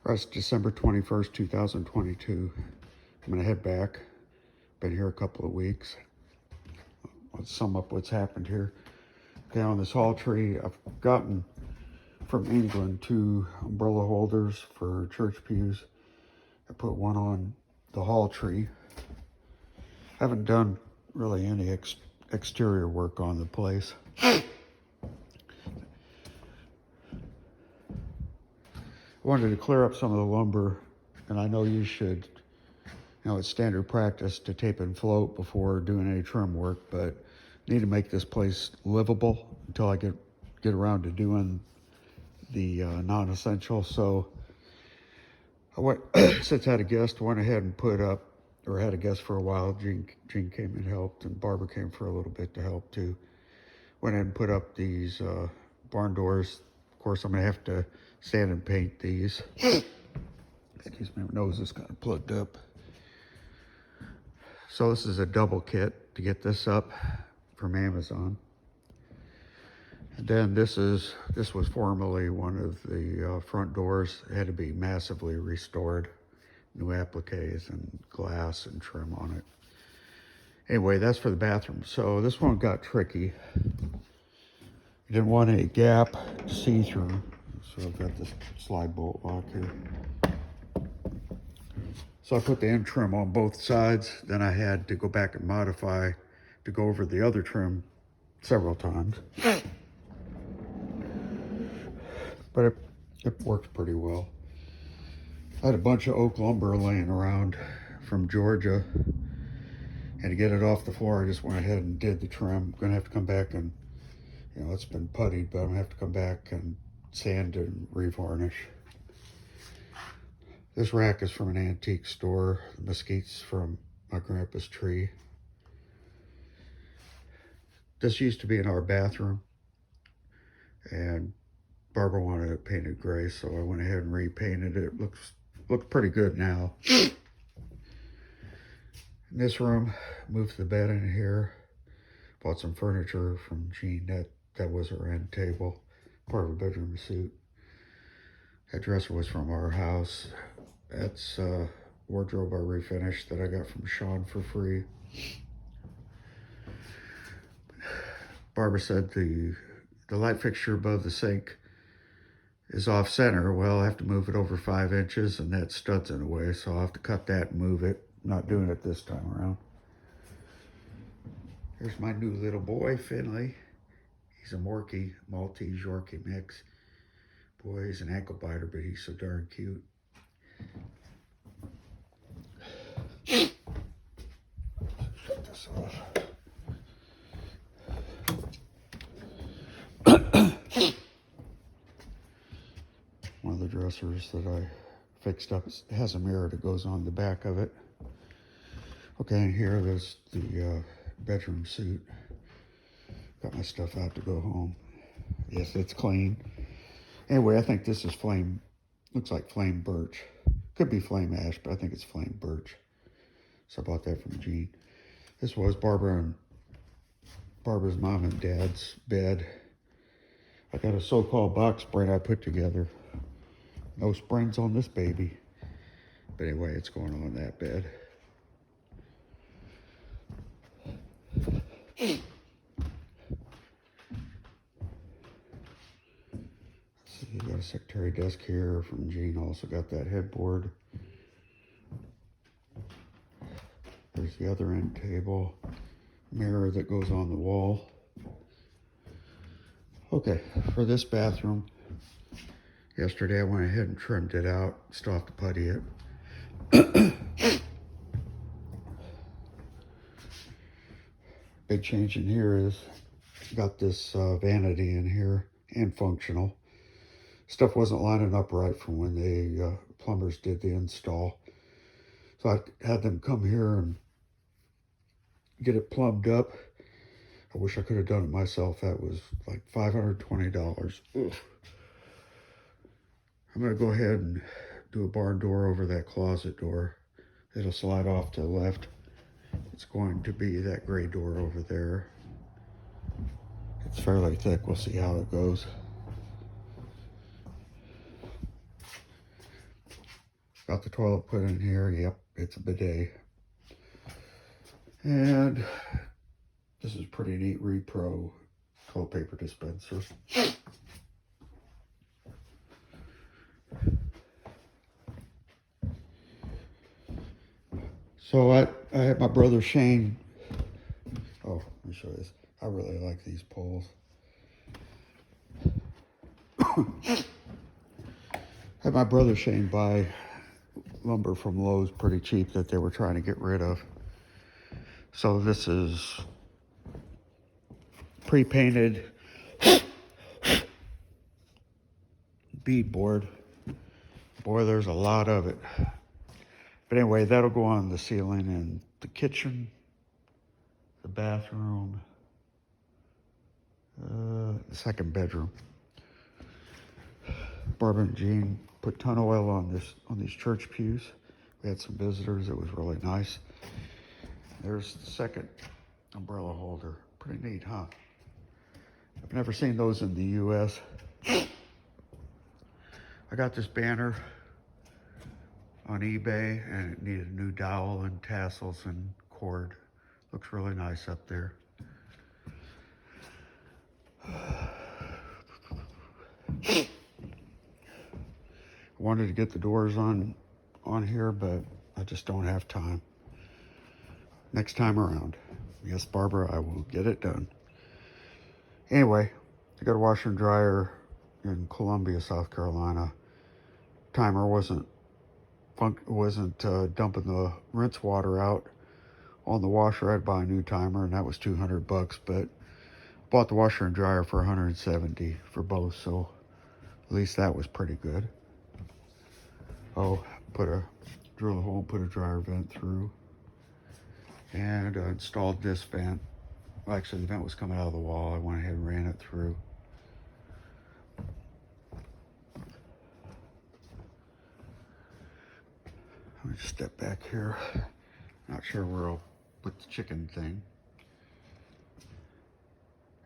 It's December 21st, 2022. I'm going to head back. Been here a couple of weeks. Let's sum up what's happened here. Okay, on this hall tree, I've gotten from England 2 umbrella holders for church pews. I put one on the hall tree. I haven't done really any exterior work on the place. I wanted to clear up some of the lumber, and I know you should, it's standard practice to tape and float before doing any trim work, but I need to make this place livable until I get around to doing the non-essential. So I went, since I had a guest, went ahead and put up, or had a guest for a while. Jean came and helped, and Barbara came for a little bit to help too. Went ahead and put up these barn doors. Of course, I'm gonna have to sand and paint these. Excuse me, my nose is kind of plugged up. So this is a double kit to get this up from Amazon. And then this was formerly one of the front doors. It had to be massively restored. New appliques and glass and trim on it. Anyway, that's for the bathroom. So this one got tricky. I didn't want a gap see-through. So I've got this slide bolt lock here. So I put the end trim on both sides. Then I had to go back and modify to go over the other trim several times. But it works pretty well. I had a bunch of oak lumber laying around from Georgia. And to get it off the floor, I just went ahead and did the trim. I'm gonna have to come back and, it's been puttied, but I'm gonna have to come back and sand and revarnish. This rack is from an antique store. The mesquite's from my grandpa's tree. This used to be in our bathroom, and Barbara wanted it painted gray, so I went ahead and repainted it. It looks pretty good now. In this room, moved the bed in here. Bought some furniture from Jean. That was her end table, part of a bedroom suite. That dresser was from our house. That's a wardrobe I refinished that I got from Sean for free. Barbara said the light fixture above the sink is off center. Well, I have to move it over 5 inches, and that stud's in the way, so I'll have to cut that and move it. I'm not doing it this time around. Here's my new little boy, Finley. He's a Morkie, Maltese Yorkie mix. Boy, he's an ankle biter, but he's so darn cute. Shut this off. One of the dressers that I fixed up has a mirror that goes on the back of it. Okay, and here there's the bedroom suite. Got my stuff out to go home. Yes, it's clean. Anyway, I think this is looks like flame birch. Could be flame ash, but I think it's flame birch. So I bought that from Jean. This was Barbara's mom and dad's bed. I got a so-called box spring I put together. No springs on this baby. But anyway, it's going on that bed. So you got a secretary desk here from Jean. Also got that headboard. There's the other end table. Mirror that goes on the wall. Okay, for this bathroom, yesterday I went ahead and trimmed it out. Still have to putty it. Big change in here is got this vanity in here and functional. Stuff wasn't lining up right from when the plumbers did the install. So I had them come here and get it plumbed up. I wish I could have done it myself. That was like $520. Oof. I'm gonna go ahead and do a barn door over that closet door. It'll slide off to the left. It's going to be that gray door over there. It's fairly thick. We'll see how it goes. Got the toilet put in here. Yep, it's a bidet. And this is pretty neat Repro toilet paper dispenser. So I had my brother Shane. Oh, let me show you this. I really like these poles. Had my brother Shane buy lumber from Lowe's pretty cheap that they were trying to get rid of. So this is pre-painted beadboard. Boy, there's a lot of it. But anyway, that'll go on the ceiling in the kitchen, the bathroom, the second bedroom. Barbara and Jean put ton oil on these church pews. We had some visitors. It was really nice. There's the second umbrella holder. Pretty neat, huh? I've never seen those in the U.S. I got this banner on eBay, and it needed a new dowel and tassels and cord. Looks really nice up there. Wanted to get the doors on here, but I just don't have time. Next time around. Yes, Barbara, I will get it done. Anyway, I got a washer and dryer in Columbia, South Carolina. Timer wasn't dumping the rinse water out on the washer. I'd buy a new timer, and that was $200, but bought the washer and dryer for $170 for both, so at least that was pretty good. Oh, drill a hole and put a dryer vent through, and installed this vent. Well, actually, the vent was coming out of the wall. I went ahead and ran it through. Let me just step back here. Not sure where I'll put the chicken thing.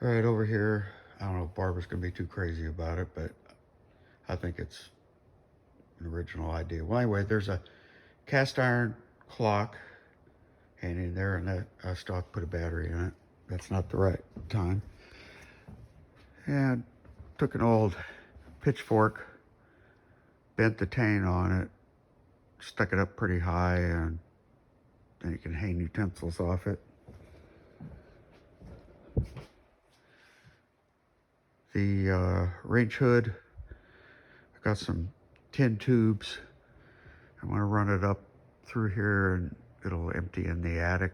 All right, over here, I don't know if Barbara's gonna be too crazy about it, but I think it's an original idea. Well, anyway, there's a cast iron clock hanging in there, and that I still have to put a battery in it. That's not the right time. And took an old pitchfork, bent the tane on it, stuck it up pretty high, and then you can hang utensils off it. The range hood, I got some tin tubes. I'm gonna run it up through here, and it'll empty in the attic.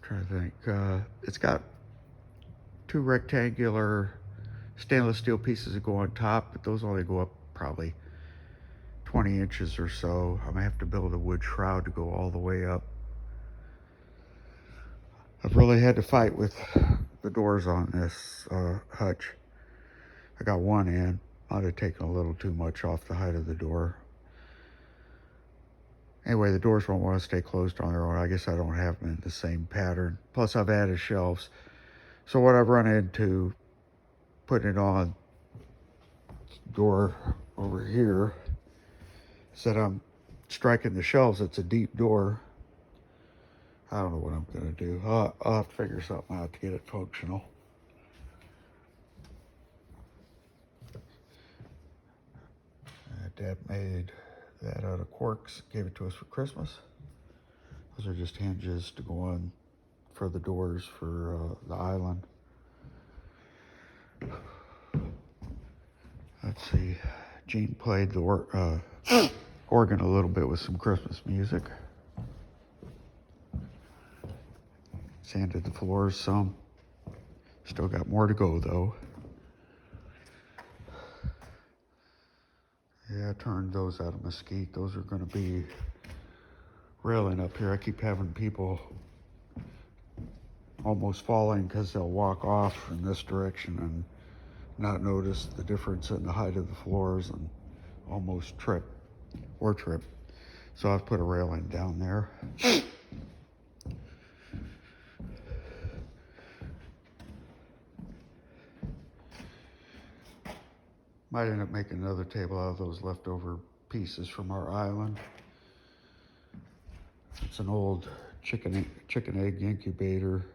Trying to think. It's got two rectangular stainless steel pieces that go on top, but those only go up probably 20 inches or so. I'm gonna have to build a wood shroud to go all the way up. I've really had to fight with the doors on this hutch. I got one in. I'd have taken a little too much off the height of the door. Anyway, the doors won't want to stay closed on their own. I guess I don't have them in the same pattern. Plus, I've added shelves. So what I've run into, putting it on the door over here, is that I'm striking the shelves. It's a deep door. I don't know what I'm going to do. I'll have to figure something out to get it functional. Dad made that out of corks, gave it to us for Christmas. Those are just hinges to go on for the doors for the island. Let's see, Jean played the organ a little bit with some Christmas music. Sanded the floors some. Still got more to go though. Yeah, I turned those out of mesquite. Those are going to be railing up here. I keep having people almost falling because they'll walk off in this direction and not notice the difference in the height of the floors and almost trip. So I've put a railing down there. Might end up making another table out of those leftover pieces from our island. It's an old chicken egg incubator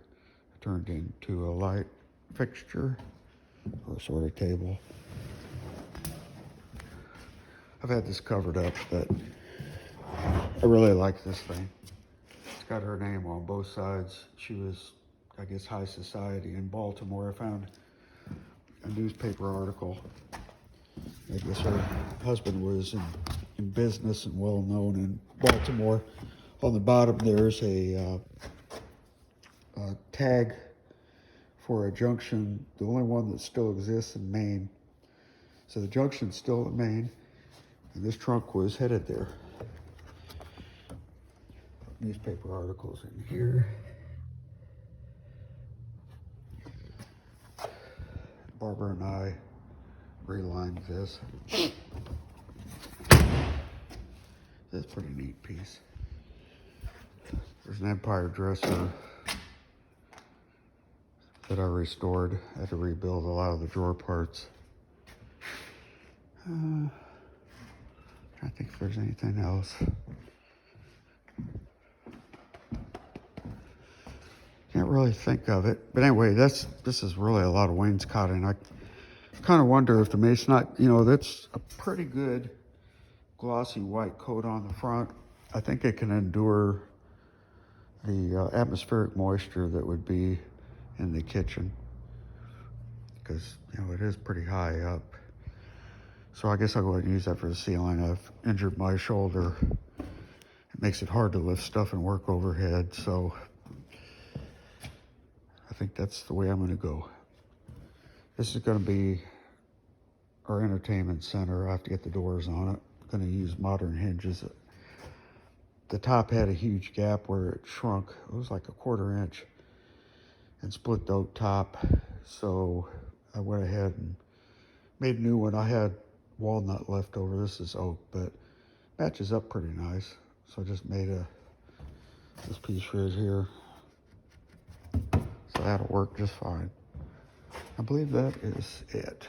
turned into a light fixture or sort of table. I've had this covered up, but I really like this thing. It's got her name on both sides. She was, I guess, high society in Baltimore. I found a newspaper article. I guess her husband was in business and well known in Baltimore. On the bottom there's a tag for a junction, the only one that still exists in Maine. So the junction's still in Maine, and this trunk was headed there. Newspaper articles in here. Barbara and I relined this. That's a pretty neat piece. There's an Empire dresser that I restored. I had to rebuild a lot of the drawer parts. I think if there's anything else. Can't really think of it. But anyway, this is really a lot of wainscoting. I kind of wonder if the masonite, that's a pretty good glossy white coat on the front. I think it can endure the atmospheric moisture that would be in the kitchen, because it is pretty high up. So I guess I'll go ahead and use that for the ceiling. I've injured my shoulder. It makes it hard to lift stuff and work overhead, so I think that's the way I'm going to go. This is going to be our entertainment center. I have to get the doors on it. I'm going to use modern hinges. The top had a huge gap where it shrunk. It was like a 1/4 inch, and split the oak top. So I went ahead and made a new one. I had walnut left over. This is oak, but matches up pretty nice. So I just made this piece right here. So that'll work just fine. I believe that is it.